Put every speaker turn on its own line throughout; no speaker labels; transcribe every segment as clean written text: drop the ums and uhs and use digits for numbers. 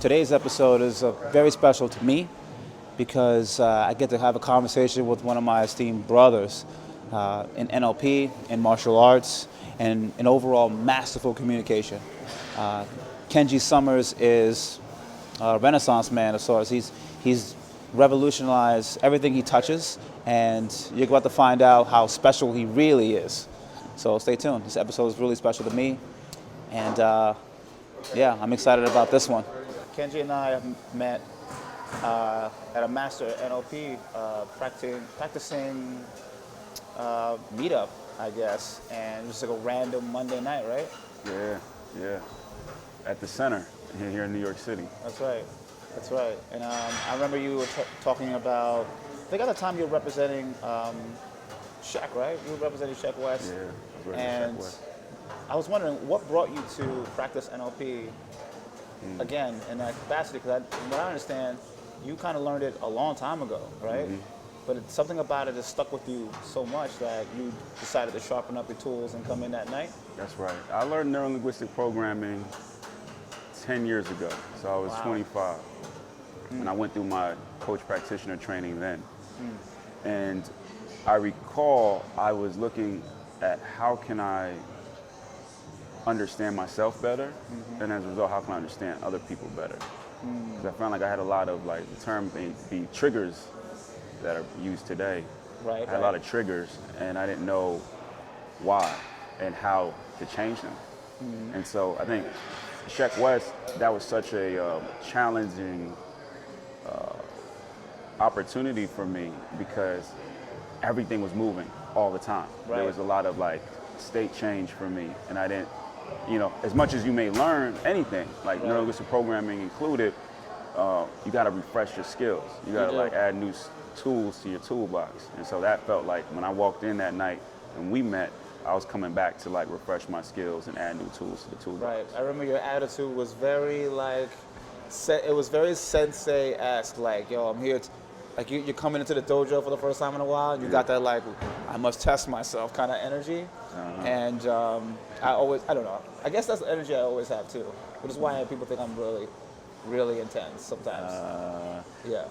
Today's episode is very special to me because I get to have a conversation with one of my esteemed brothers in NLP, in martial arts, and in overall masterful communication. Kenji Summers is a renaissance man of sorts. He's revolutionized everything he touches, and you're about to find out how special he really is. So stay tuned. This episode is really special to me, and yeah, I'm excited about this one. Kenji and I have met at a master NLP practicing meetup, I guess, and it was like a random Monday night, right?
Yeah. At the center here in New York City.
That's right. And I remember you were talking about, I think at the time you were representing Sheck, right? You were representing Sheck West.
Yeah,
and
Sheck West.
I was wondering what brought you to practice NLP again in that capacity, because from what I understand, you kind of learned it a long time ago, right?
Mm-hmm.
But something about it has stuck with you so much that you decided to sharpen up your tools and come in that night?
That's right. I learned neuro-linguistic programming 10 years ago, so I was 25. And I went through my coach practitioner training then. And I recall I was looking at how can I understand myself better, and as a result, how can I understand other people better? Because I found like I had a lot of, like, the term the triggers that are used today.
Right.
I had a lot of triggers, and I didn't know why and how to change them. And so I think Sheck West, that was such a challenging opportunity for me because everything was moving all the time.
Right.
There was a lot of like state change for me, and I didn't, as much as you may learn anything, like neuro-linguistic programming included, you got to refresh your skills. You got to like add new tools to your toolbox. And so that felt like when I walked in that night and we met, I was coming back to like refresh my skills and add new tools to the toolbox.
Right. I remember your attitude was very like, it was very sensei-esque. Like, yo, I'm here. Like you're coming into the dojo for the first time in a while, and you got that like, I must test myself kind of energy. And I don't know. I guess that's the energy I always have too, which is why people think I'm really, really intense sometimes. Yeah,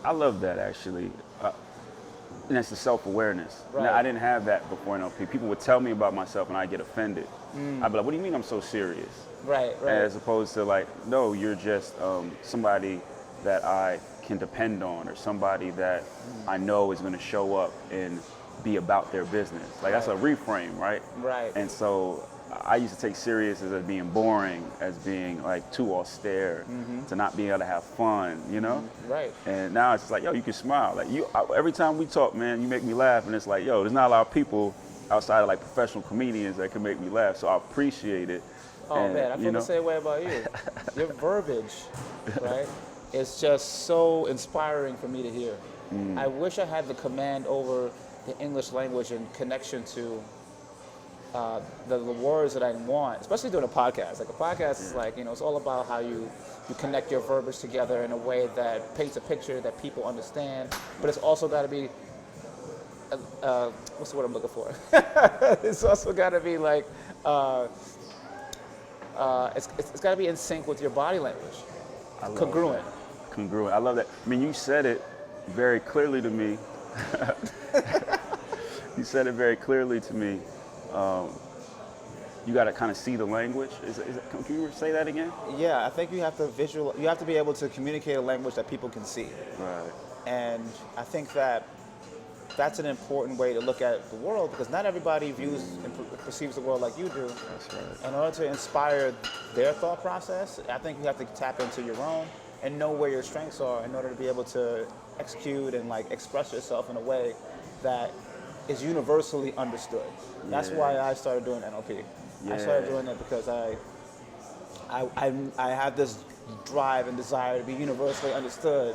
I love that actually. And that's the self-awareness.
Right.
Now, I didn't have that before NLP. People would tell me about myself and I'd get offended. I'd be like, what do you mean I'm so serious?
Right.
As opposed to like, no, you're just somebody that I can depend on, or somebody that I know is going to show up and be about their business. Like that's a reframe, right?
Right.
And so I used to take serious as being boring, as being like too austere, to not being able to have fun,
Right.
And now it's just like, yo, you can smile. Like every time we talk, man, you make me laugh, and it's like, yo, there's not a lot of people outside of like professional comedians that can make me laugh, so I appreciate it.
Oh man, I feel the same way about you. Your verbiage, right? It's just so inspiring for me to hear. I wish I had the command over the English language and connection to the words that I want, especially doing a podcast. Like a podcast is like, it's all about how you connect your verbiage together in a way that paints a picture that people understand, but it's also got to be, what's the word I'm looking for? It's also got to be like, it's got to be in sync with your body language. Congruent.
Congruent. I love that. I mean, you said it very clearly to me. You said it very clearly to me. You got to kind of see the language. Can you say that again?
Yeah, I think you have to you have to be able to communicate a language that people can see.
Right.
And I think that's an important way to look at the world, because not everybody views and perceives the world like you do.
That's right.
In order to inspire their thought process, I think you have to tap into your own and know where your strengths are in order to be able to execute and like express yourself in a way that is universally understood. That's why I started doing NLP. I started doing it because I have this drive and desire to be universally understood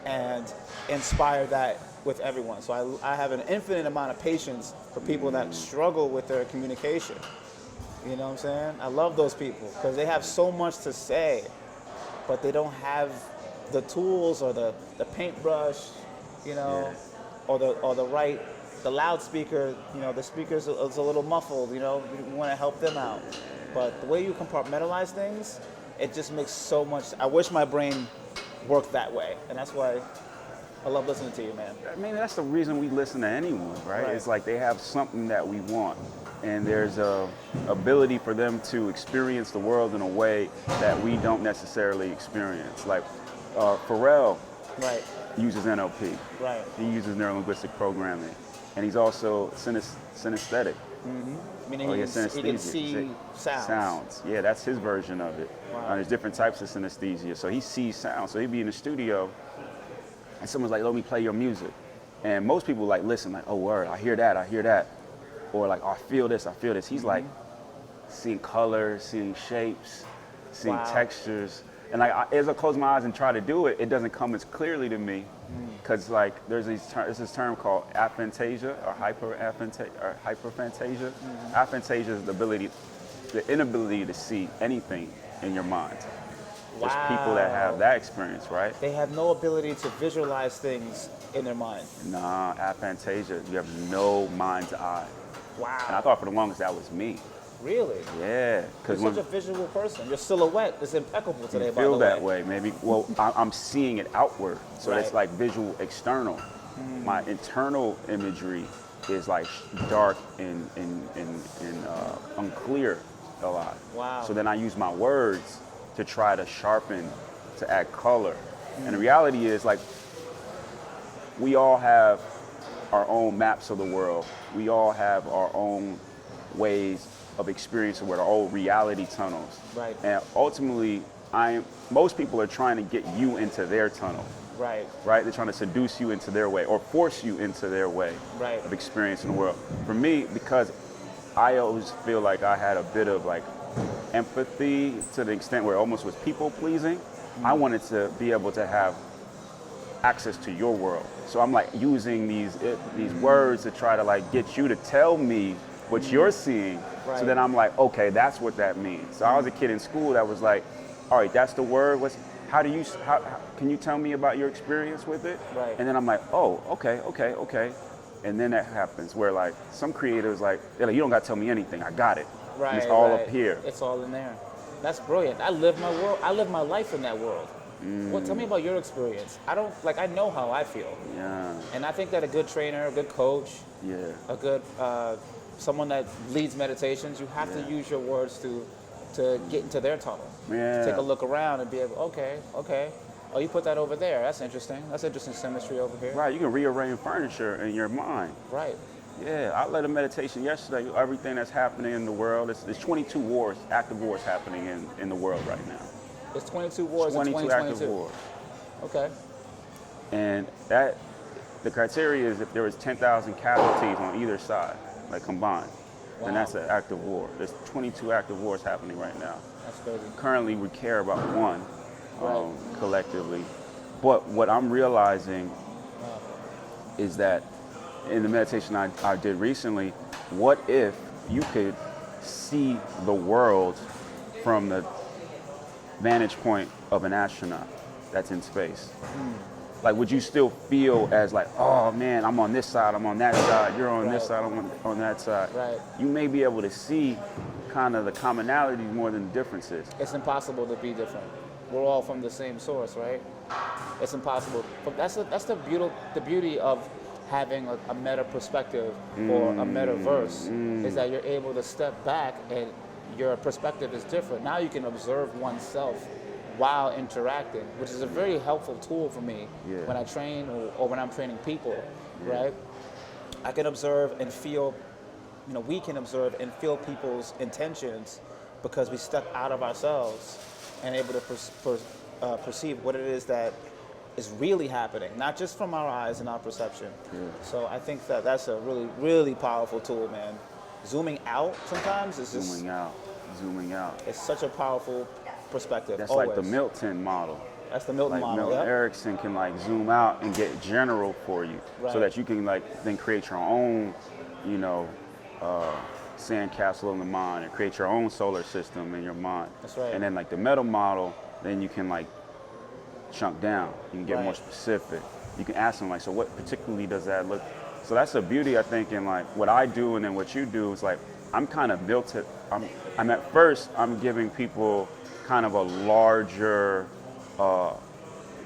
and inspire that with everyone. So I have an infinite amount of patience for people that struggle with their communication. You know what I'm saying? I love those people because they have so much to say, but they don't have the tools or the paintbrush, or the loudspeaker, the speaker's is a little muffled, we want to help them out. But the way you compartmentalize things it just makes so much. I wish my brain worked that way, and that's why I love listening to you, man.
I mean, that's the reason we listen to anyone, right?
Right.
It's like they have something that we want, and there's a ability for them to experience the world in a way that we don't necessarily experience. Like Pharrell
Right.
uses NLP.
Right.
He uses neuro-linguistic programming, and he's also synesthetic.
Meaning
Oh,
he
yeah,
can see sounds.
Yeah, that's his version of it.
Wow.
There's different types of synesthesia. So he sees sounds. So he'd be in the studio, and someone's like, "Let me play your music," and most people like listen, like, "Oh, word, I hear that," or like, oh, I feel this. He's like seeing colors, seeing shapes, seeing
Wow.
textures, and like as I close my eyes and try to do it, it doesn't come as clearly to me. Because like there's this term called aphantasia or hyperphantasia. Aphantasia is the inability to see anything in your mind. There's people that have that experience, right?
They have no ability to visualize things in their mind.
Nah, aphantasia, you have no mind's eye.
Wow.
And I thought for the longest that was me.
Really?
Yeah,
You're
because
such a visual person. Your silhouette is impeccable today,
you
by the
feel
way.
that way, maybe. Well, I'm seeing it outward, so
Right.
it's like visual external. My internal imagery is like dark and unclear a lot.
Wow.
So then I use my words to try to sharpen, to add color. And the reality is like we all have our own maps of the world. We all have our own ways of experiencing with our old reality tunnels.
Right.
And ultimately, most people are trying to get you into their tunnel,
Right.
right? They're trying to seduce you into their way or force you into their way
Right.
of experiencing the world. For me, because I always feel like I had a bit of like empathy to the extent where it almost was people pleasing, I wanted to be able to have access to your world. So I'm like using these words to try to like get you to tell me what you're seeing.
Right.
So then I'm like, okay, that's what that means. So I was a kid in school that was like, all right, that's the word. How can you tell me about your experience with it?
Right.
And then I'm like, oh, okay. And then that happens where like some creators they're like, you don't got to tell me anything. I got it.
Right.
And it's all
right.
up here.
It's all in there. That's brilliant. I live my world. I live my life in that world. Well, tell me about your experience. I know how I feel.
Yeah.
And I think that a good trainer, a good coach,
Yeah.
a good someone that leads meditations, you have to use your words to get into their tunnel.
Yeah.
Take a look around and be able, okay. Oh, you put that over there. That's interesting. That's interesting symmetry over here.
Right. You can rearrange furniture in your mind.
Right.
Yeah, I led a meditation yesterday. Everything that's happening in the world, there's 22 wars, active wars happening in the world right now.
There's 22 wars in
22
2022.
active wars.
Okay.
And the criteria is if there was 10,000 casualties on either side, like combined, then that's an active war. There's 22 active wars happening right now.
That's crazy.
Currently, we care about one
Right.
collectively. But what I'm realizing is that in the meditation I did recently, what if you could see the world from the vantage point of an astronaut that's in space? Like, would you still feel as like, oh man, I'm on this side, I'm on that side, you're on this side, I'm on that side?
Right.
You may be able to see kind of the commonalities more than the differences.
It's impossible to be different. We're all from the same source, right? It's impossible. But that's the beauty of having a meta perspective or a metaverse is that you're able to step back and your perspective is different. Now you can observe oneself while interacting, which is a very helpful tool for me when I train or when I'm training people, right? I can observe and feel, we can observe and feel people's intentions because we step out of ourselves and able to perceive what it is that is really happening, not just from our eyes and our perception. So I think that that's a really, really powerful tool, man. Zooming out sometimes is just...
Zooming out.
It's such a powerful perspective.
That's
always.
like the Milton model.
That's the Milton
Like
model.
Milton
Yep.
Erickson can like zoom out and get general for you,
Right.
so that you can like then create your own, sandcastle in the mind and create your own solar system in your mind.
That's right.
And then like the metal model, then you can like chunk down. You can get more
Right.
specific. You can ask them like, so what particularly does that look? So that's the beauty, I think, in like what I do and then what you do is like I'm kind of built to. I'm at first I'm giving people kind of a larger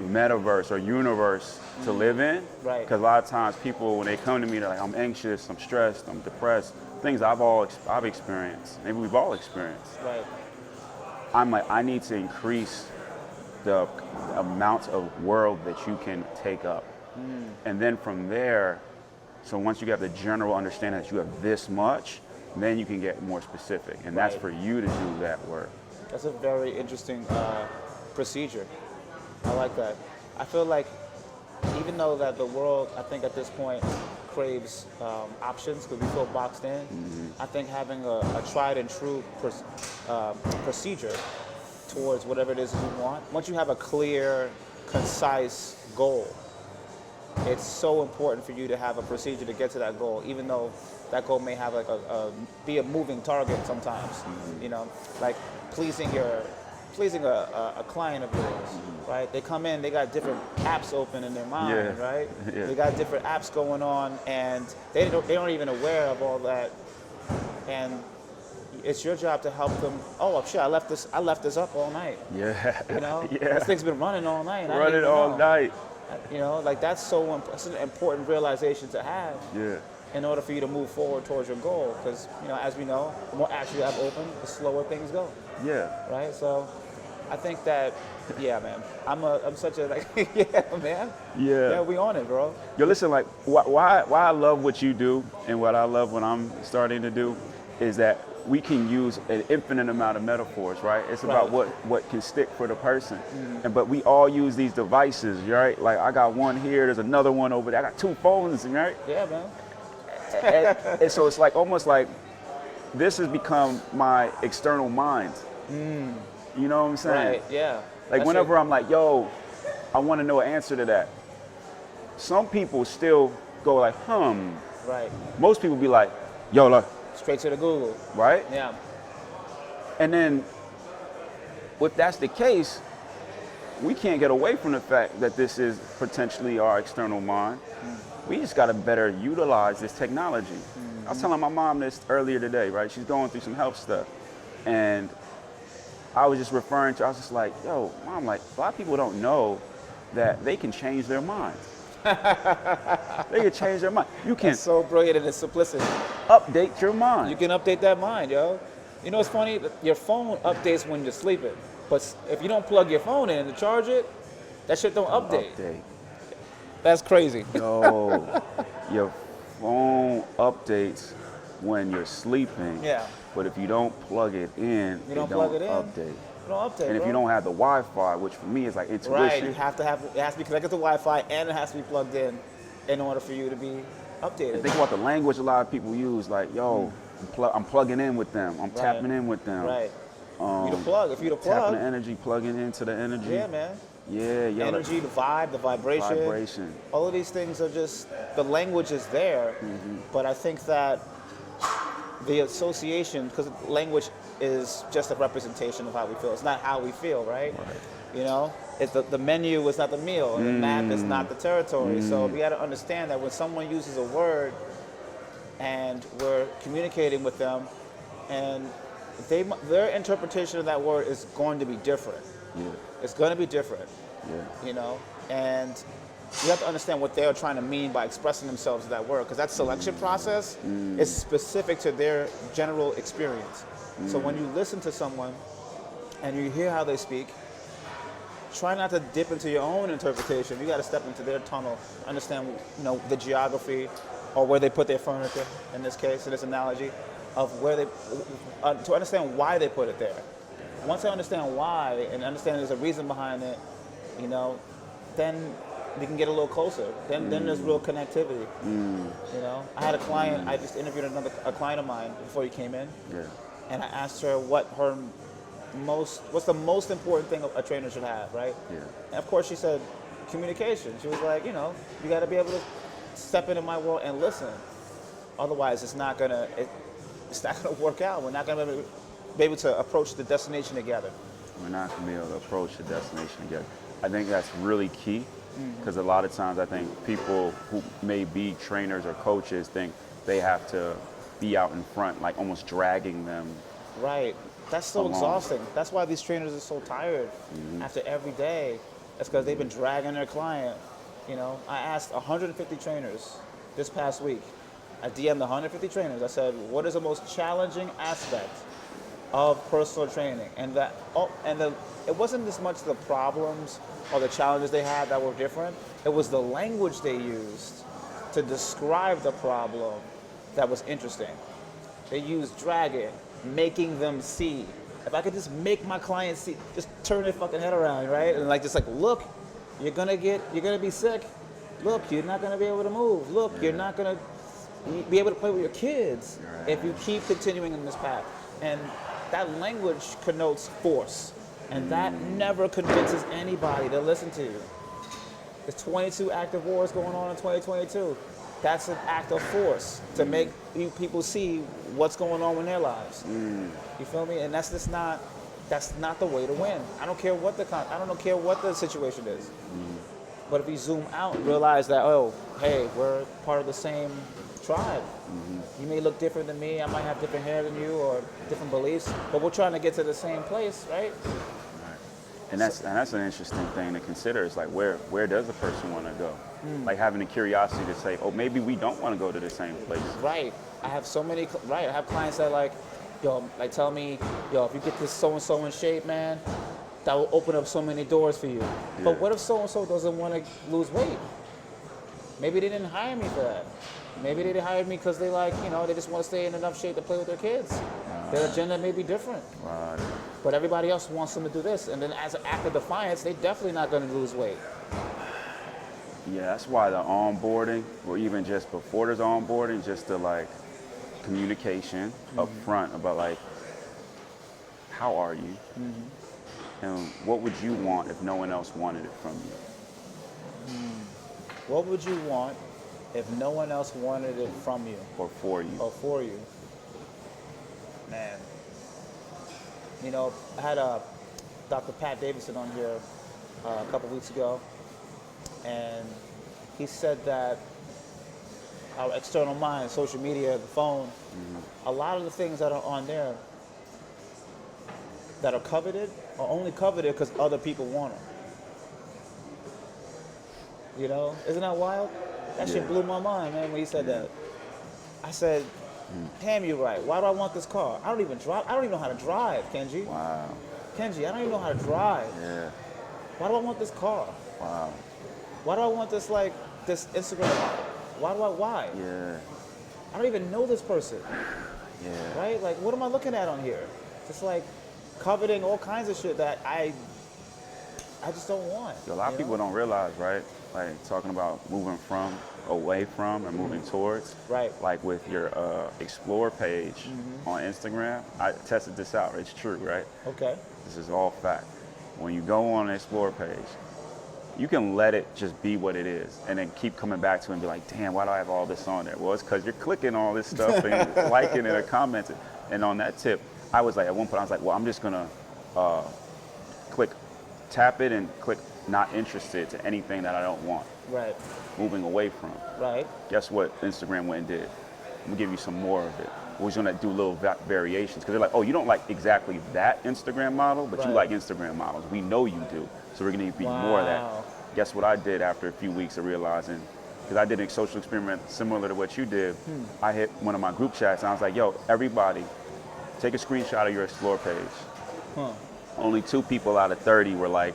metaverse or universe to live in.
Right.
Because a lot of times people, when they come to me, they're like, I'm anxious, I'm stressed, I'm depressed, things I've experienced, maybe we've all experienced.
Right.
I'm like, I need to increase the amount of world that you can take up. And then from there, so once you have the general understanding that you have this much, then you can get more specific. And that's
Right.
for you to do that work.
That's a very interesting procedure. I like that. I feel like even though that the world, I think at this point, craves options because we feel boxed in, I think having a tried and true procedure towards whatever it is you want, once you have a clear, concise goal, it's so important for you to have a procedure to get to that goal, even though that goal may have like be a moving target sometimes. You know, like pleasing a client of yours, right? They come in, they got different apps open in their mind,
Yeah.
right?
Yeah.
They got different apps going on, and they aren't even aware of all that. And it's your job to help them. Oh, shit! I left this up all night.
Yeah.
You know,
Yeah.
this thing's been running all night. And I
Run
didn't
it
even
all
know.
night.
You know, like that's an important realization to have
Yeah.
in order for you to move forward towards your goal. Because, you know, as we know, the more apps you have open, the slower things go,
Yeah.
right? So I think that, yeah, man, I'm such a, like, yeah, man.
Yeah.
Yeah, we on it, bro.
Yo, listen, like, why I love what you do and what I love what I'm starting to do is that we can use an infinite amount of metaphors, right? It's about
Right.
what can stick for the person. But we all use these devices, right? Like, I got one here, there's another one over there. I got two phones, right?
Yeah, man.
And so it's like almost like this has become my external mind. You know what I'm saying?
Right, yeah.
Like
That's
whenever I'm like, yo, I want to know an answer to that. Some people still go like,
Right.
Most people be like, yo, look,
Straight to the Google.
right?
Yeah.
And then if that's the case, we can't get away from the fact that this is potentially our external mind. We just got to better utilize this technology. I was telling my mom this earlier today, right? She's going through some health stuff. And I was just referring to, I was just like, yo, Mom, like, a lot of people don't know that they can change their minds. They can change their mind. You can
It's so brilliant in its simplicity.
update your mind.
You can update that mind, yo. You know what's funny? Your phone updates when you're sleeping. But if you don't plug your phone in to charge it, that shit don't update. That's crazy.
No, your phone updates when you're sleeping.
Yeah.
But if you don't plug it in,
You don't
it
plug
don't
it in.
update.
You don't update,
And if
bro.
you don't have the Wi-Fi, which for me is like intuition.
Right, it has to be connected to Wi-Fi and it has to be plugged in order for you to be updated.
Think about the language a lot of people use, like, yo, I'm plugging in with them. I'm tapping in with them.
Right. You the plug. If you the plug.
Tapping the energy, plugging into the energy.
Yeah, man.
Yeah, yeah.
Energy, the vibe, the vibration.
Vibration.
All of these things are just, the language is there, but I think that the association, because language is just a representation of how we feel. It's not how we feel, right? You know, it's the menu is not the meal, and the map is not the territory. So we got to understand that when someone uses a word and we're communicating with them, and their interpretation of that word is going to be different.
Yeah,
It's going to be different,
yeah.
you know, and you have to understand what they're trying to mean by expressing themselves in that word, because that selection process is specific to their general experience. So when you listen to someone and you hear how they speak, try not to dip into your own interpretation. You got to step into their tunnel, understand, you know, the geography or where they put their furniture, in this case, in this analogy, of where they, to understand why they put it there. Once I understand why and understand there's a reason behind it, you know, then we can get a little closer. Then there's real connectivity. You know, I had a client. I just interviewed a client of mine before he came in, and I asked her what's the most important thing a trainer should have, right?
Yeah.
And of course, she said communication. She was like, you know, you got to be able to step into my world and listen. Otherwise, it's not gonna work out. We're not gonna be able to approach the destination together.
We're not going to be able to approach the destination together. I think that's really key, because a lot of times I think people who may be trainers or coaches think they have to be out in front, like almost dragging them
Right. That's so
alone.
exhausting. That's why these trainers are so tired after every day. It's because they've been dragging their client. You know, I asked 150 trainers this past week. I DM'd 150 trainers. I said, what is the most challenging aspect of personal training? And it wasn't as much the problems or the challenges they had that were different. It was the language they used to describe the problem that was interesting. They used dragging, making them see. If I could just make my client see, just turn their fucking head around, right? And just like, look, you're gonna be sick. Look, you're not gonna be able to move. Look, you're not gonna be able to play with your kids if you keep continuing in this path. And that language connotes force. And that never convinces anybody to listen to you. There's 22 active wars going on in 2022. That's an act of force to make people see what's going on in their lives. You feel me? And that's not the way to win. I don't care what the situation is. But if you zoom out and realize that, oh, hey, we're part of the same tribe. You may look different than me. I might have different hair than you or different beliefs, but we're trying to get to the same place, right?
And that's an interesting thing to consider. It's like, where does a person want to go? Like having the curiosity to say, oh, maybe we don't want to go to the same place.
Right. I have clients that tell me, if you get this so-and-so in shape, man, that will open up so many doors for you. Yeah. But what if so-and-so doesn't want to lose weight? Maybe they didn't hire me for that. Maybe they didn't hire me because they just want to stay in enough shape to play with their kids. Their agenda may be different.
Right.
But everybody else wants them to do this. And then as an act of defiance, they're definitely not going to lose weight.
Yeah, that's why the onboarding, or even just before there's onboarding, just the communication up front about how are you? And what would you want if no one else wanted it from you?
What would you want if no one else wanted it from you?
Or for you?
Man. I had Dr. Pat Davidson on here a couple weeks ago, and he said that our external mind, social media, the phone, a lot of the things that are on there that are coveted are only coveted because other people want them. Isn't that wild? That shit blew my mind, man, when he said that. I said, damn, you're right. Why do I want this car? I don't even know how to drive, Kenji.
Wow.
Kenji, I don't even know how to drive.
Yeah.
Why do I want this car?
Wow.
Why do I want this this Instagram model? Why?
Yeah.
I don't even know this person.
Yeah.
Right? What am I looking at on here? Just coveting all kinds of shit that I just don't want.
A lot of people don't realize, right? Talking about moving away from and moving towards.
Right.
With your Explore page on Instagram, I tested this out. It's true, right?
Okay.
This is all fact. When you go on an Explore page, you can let it just be what it is and then keep coming back to it and be like, damn, why do I have all this on there? Well, it's because you're clicking all this stuff and liking it or commenting. And on that tip, I was at one point, I was like, well, I'm just going to tap it and click not interested to anything that I don't want.
Right.
Moving away from.
Right.
Guess what Instagram went and did? I'm going to give you some more of it. We're going to do little variations because they're like, oh, you don't like exactly that Instagram model, but you like Instagram models. We know you do. So we're going to give you more of that. Guess what I did after a few weeks of realizing, because I did a social experiment similar to what you did. I hit one of my group chats and I was like, yo, everybody, take a screenshot of your Explore page. Only 2 people out of 30 were like,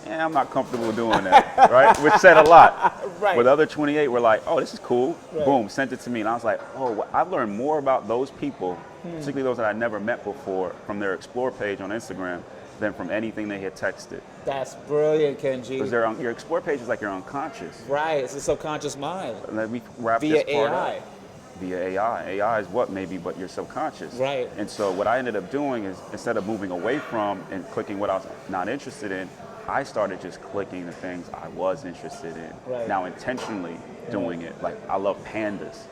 I'm not comfortable doing that, right? Which said a lot.
Right.
With the other 28 were like, oh, this is cool.
Right.
Boom, sent it to me. And I was like, oh, I've learned more about those people, particularly those that I never met before, from their Explore page on Instagram than from anything they had texted.
That's brilliant, Kenji.
Because your Explore page is like your unconscious.
Right, it's a subconscious mind.
Let me wrap
Via
this part
AI.
up. Via AI. AI is what maybe, but your subconscious.
Right.
And so what I ended up doing is, instead of moving away from and clicking what I was not interested in, I started just clicking the things I was interested in.
Right.
Now intentionally doing it. I love pandas.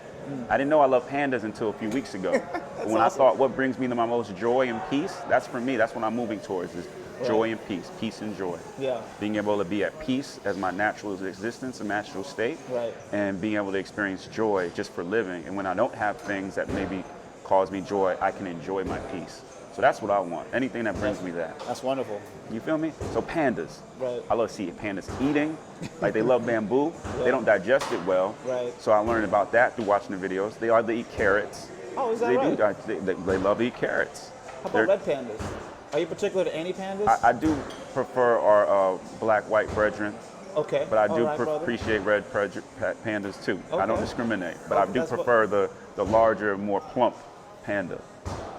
I didn't know I loved pandas until a few weeks ago. When awesome. I thought what brings me to my most joy and peace, that's for me, that's what I'm moving towards, is joy and peace and joy.
Yeah.
Being able to be at peace as my natural existence, a natural state,
right.
and being able to experience joy just for living. And when I don't have things that maybe cause me joy, I can enjoy my peace. So that's what I want. Anything that brings me that.
That's wonderful.
You feel me? So pandas.
Right.
I love to see pandas eating. Like they love bamboo. They don't digest it well.
Right.
So I learned about that through watching the videos. They like to eat carrots.
Oh, is that
They
right?
do. They love to eat carrots.
How about red pandas? Are you particular to any pandas?
I do prefer our black-white brethren.
Okay.
But I do
All right, brother.
appreciate red pandas too. I don't
Okay.
discriminate, but
Okay,
I do
that's
prefer the larger, more plump panda.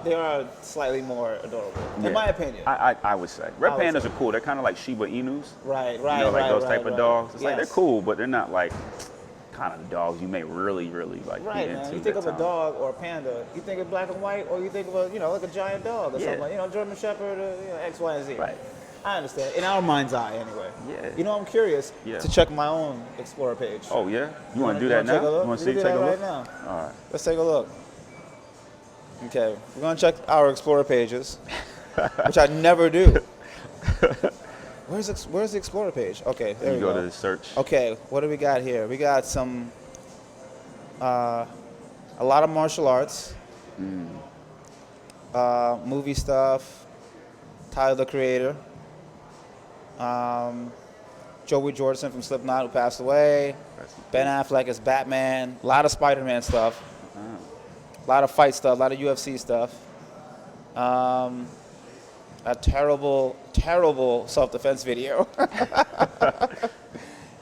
They are slightly more adorable,
Yeah.
in my opinion.
I would say. Red
I would
pandas
say.
are cool. They're kind of like Shiba Inus.
Right,
You know, like those type of dogs. It's like they're
Yes.
cool, but they're not like kind of dogs you may really like
Right,
be into.
man. You think
at
of a
times.
dog or a panda, you think of black and white, or you think of a, like a giant dog or
Yeah.
something, like, German Shepherd, or, X, Y, and Z.
Right.
I understand. In our mind's eye, anyway.
Yeah.
I'm curious
Yeah.
to check my own Explorer page.
Oh yeah, you want to do
You
that
wanna take a
now?
look?
You want to
We
see?
can do
Take a
that
look.
right now.
All right.
Let's take a look. Okay, we're gonna check our Explorer pages, which I never do. Where's the Explorer page? Okay, there
You
we
go
go.
to the search.
Okay, what do we got here? We got some, a lot of martial arts, movie stuff, Tyler the Creator, Joey Jordison from Slipknot who passed away, Ben Affleck as Batman, a lot of Spider-Man stuff, a lot of fight stuff, a lot of UFC stuff, a terrible, terrible self-defense video.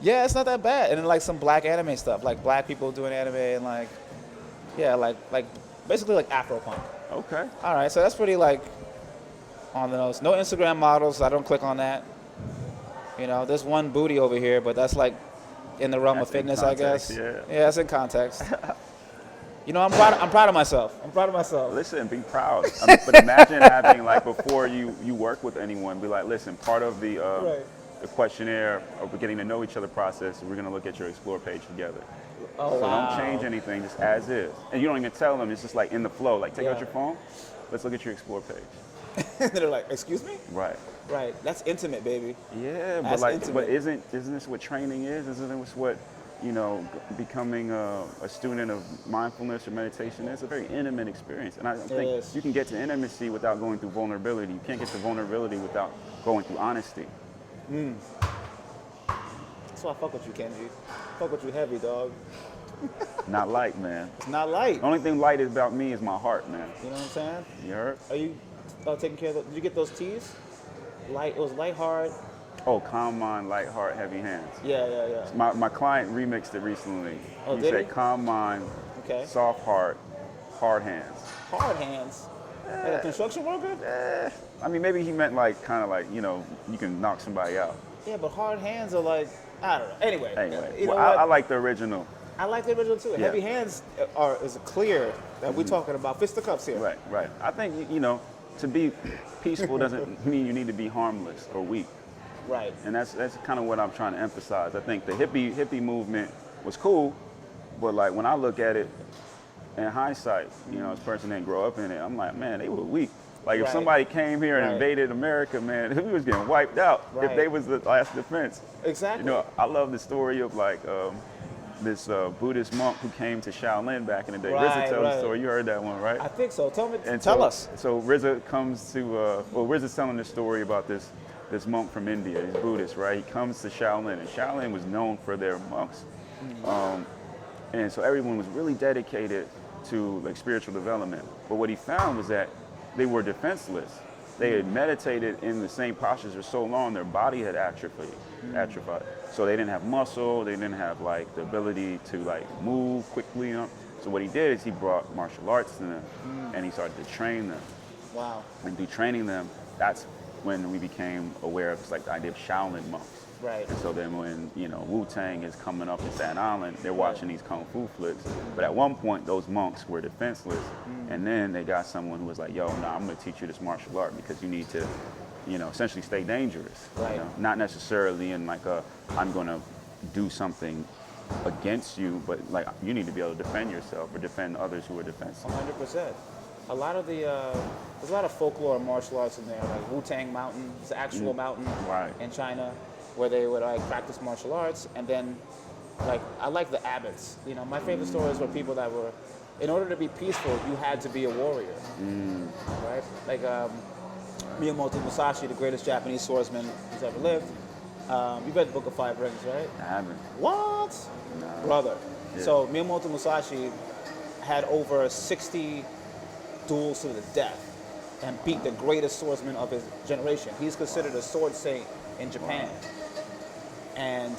Yeah, it's not that bad. And then like some black anime stuff, like black people doing anime and like basically like Afro-punk.
Okay.
All right, so that's pretty like on the nose. No Instagram models, I don't click on that. There's one booty over here, but that's like in the realm
That's
of
in
fitness,
context,
I guess.
yeah.
Yeah, it's in context. I'm proud of myself. I'm proud of myself.
Listen, be proud. But imagine having like before you work with anyone, be like, listen, part of the
Right.
the questionnaire of getting to know each other process, we're gonna look at your Explore page together.
Oh,
So
wow.
don't change anything, just as is. And you don't even tell them, it's just like in the flow. Like take out
Yeah.
your phone, let's look at your Explore page.
They're like, excuse me?
Right.
Right. That's intimate, baby.
Yeah, but
That's
like,
intimate.
but isn't this what training is? Isn't this what becoming a student of mindfulness or meditation is? It's a very intimate experience, and I don't think
is.
you can get to intimacy without going through vulnerability. You can't get to vulnerability without going through honesty.
That's why I fuck with you, Kenji. Fuck with you heavy, dog.
Not light, man.
It's not light.
The only thing light is about me is my heart, man.
You know what I'm saying?
You heard?
Are you taking care of did you get those teas? Light, it was light, hard.
Oh, calm mind, light heart, heavy hands.
Yeah.
My client remixed it recently.
Oh,
he
did
said
he?
calm mind,
Okay.
soft heart, hard hands.
Hard hands. Like a construction worker?
I mean, maybe he meant like kind of like, you can knock somebody out.
Yeah, but hard hands are like, I don't know. Anyway,
Anyway,
you know
well,
what?
I like the original.
I like the original too.
Yeah.
Heavy hands is clear that we're talking about fisticuffs here.
Right. I think, to be peaceful doesn't mean you need to be harmless or weak.
Right.
And that's kind of what I'm trying to emphasize. I think the hippie movement was cool, but like when I look at it in hindsight, this person didn't grow up in it, I'm like, man, they were weak. Like if
Right.
somebody came here and
Right.
invaded America, man, we was getting wiped out if
Right.
they was the last defense.
Exactly.
I love the story of like this Buddhist monk who came to Shaolin back in the day.
Right,
RZA tells the
right.
story. You heard that one, right?
I think so. Tell
So
us.
So RZA comes to, RZA's telling this story about this monk from India. He's Buddhist, right? He comes to Shaolin, and Shaolin was known for their monks. And so everyone was really dedicated to like spiritual development. But what he found was that they were defenseless. They had meditated in the same postures for so long, their body had atrophied. So they didn't have muscle, they didn't have like the ability to like move quickly. So what he did is he brought martial arts to them, and he started to train them.
Wow.
And through training them, that's when we became aware of like the idea of Shaolin monks.
Right.
And so then when, Wu-Tang is coming up in Staten Island, they're watching these Kung Fu flicks. But at one point, those monks were defenseless. And then they got someone who was like, yo, no, I'm going to teach you this martial art because you need to, essentially stay dangerous.
Right.
Not necessarily in like I'm going to do something against you, but like you need to be able to defend yourself or defend others who are defenseless.
100%. A lot of there's a lot of folklore and martial arts in there, like Wu-Tang Mountain. It's an actual mountain
Right.
in China where they would like practice martial arts, and then like I like the abbots. My favorite stories were people that were in order to be peaceful, you had to be a warrior, right? Like Miyamoto Musashi, the greatest Japanese swordsman who's ever lived. You read the Book of Five Rings, right?
I haven't.
What?
No.
Brother.
Yeah.
So Miyamoto Musashi had over 60 duels to the death and beat the greatest swordsman of his generation. He's considered a sword saint in Japan. And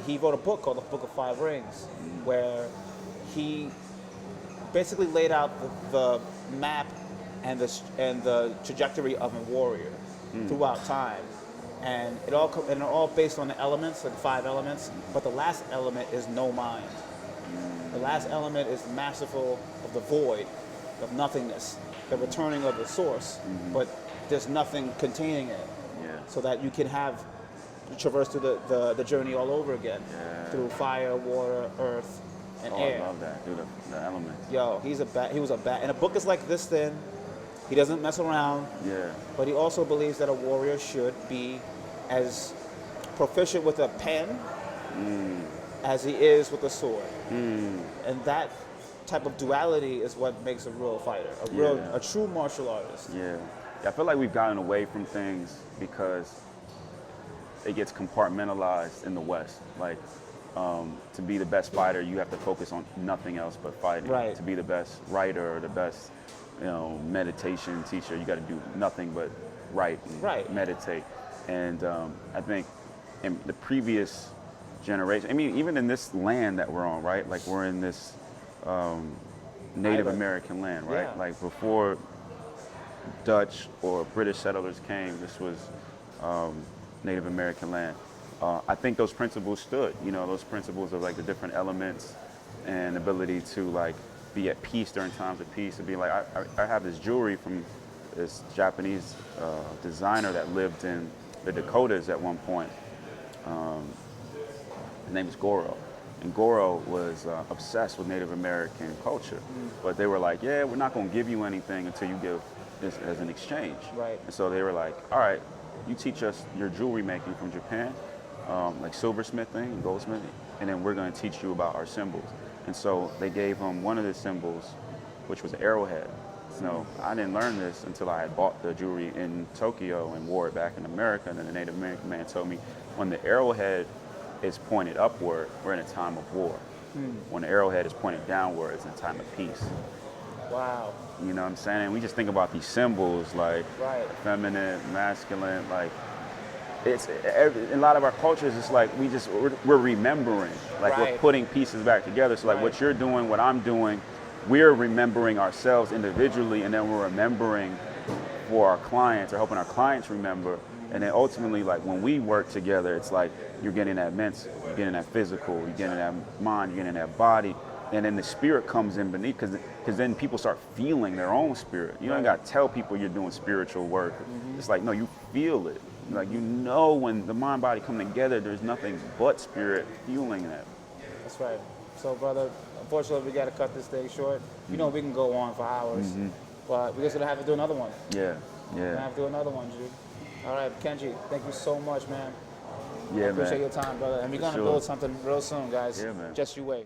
he wrote a book called the Book of Five Rings, where he basically laid out the map and the trajectory of a warrior throughout time. And it all based on the elements, like 5 elements, but the last element is no mind. The last element is masterful of the void, of nothingness, the returning of the source, but there's nothing containing it, so that you can traverse through the journey all over again, through fire, water, earth, and air.
I love that, dude, the elements.
Yo, he was a bat. And a book is like this thin. He doesn't mess around.
Yeah.
But he also believes that a warrior should be as proficient with a pen as he is with a sword. And that type of duality is what makes a real fighter, a true martial artist.
Yeah. I feel like we've gotten away from things because it gets compartmentalized in the West. Like, to be the best fighter, you have to focus on nothing else but fighting.
Right.
To be the best writer or the best, meditation teacher, you got to do nothing but write and meditate. And I think in the previous generation, I mean, even in this land that we're on, right? Like, we're in this Native American land, right?
Yeah.
Like, before Dutch or British settlers came, this was Native American land. I think those principles stood, those principles of like the different elements and ability to like be at peace during times of peace, and be like, I have this jewelry from this Japanese designer that lived in the Dakotas at one point. His name is Goro. And Goro was obsessed with Native American culture. But they were like, yeah, we're not going to give you anything until you give this as an exchange.
Right.
And so they were like, all right, you teach us your jewelry making from Japan, like silversmithing and goldsmithing, and then we're going to teach you about our symbols. And so they gave him one of the symbols, which was an arrowhead. So I didn't learn this until I had bought the jewelry in Tokyo and wore it back in America. And then the Native American man told me, when the arrowhead is pointed upward, we're in a time of war. When the arrowhead is pointed downward, it's in a time of peace.
Wow.
You know what I'm saying? And we just think about these symbols like feminine, masculine, like it's in a lot of our cultures. It's like we're remembering, like we're putting pieces back together. So like what you're doing, what I'm doing, we're remembering ourselves individually, and then we're remembering for our clients or helping our clients remember. And then ultimately, like when we work together, it's like you're getting that mental, you're getting that physical, you're getting that mind, you're getting that body. And then the spirit comes in beneath, because then people start feeling their own spirit. You don't got to tell people you're doing spiritual work. It's like, no, you feel it. Like, when the mind body come together, there's nothing but spirit fueling that.
That's right. So, brother, unfortunately, we got to cut this thing short. We can go on for hours, but we're just going to have to do another one.
Yeah.
We're going to have to do another one, Jude. All right, Kenji, thank you so much, man.
Yeah,
I appreciate your time, brother. And we're going to build something real soon, guys.
Yeah, man.
Just you wait.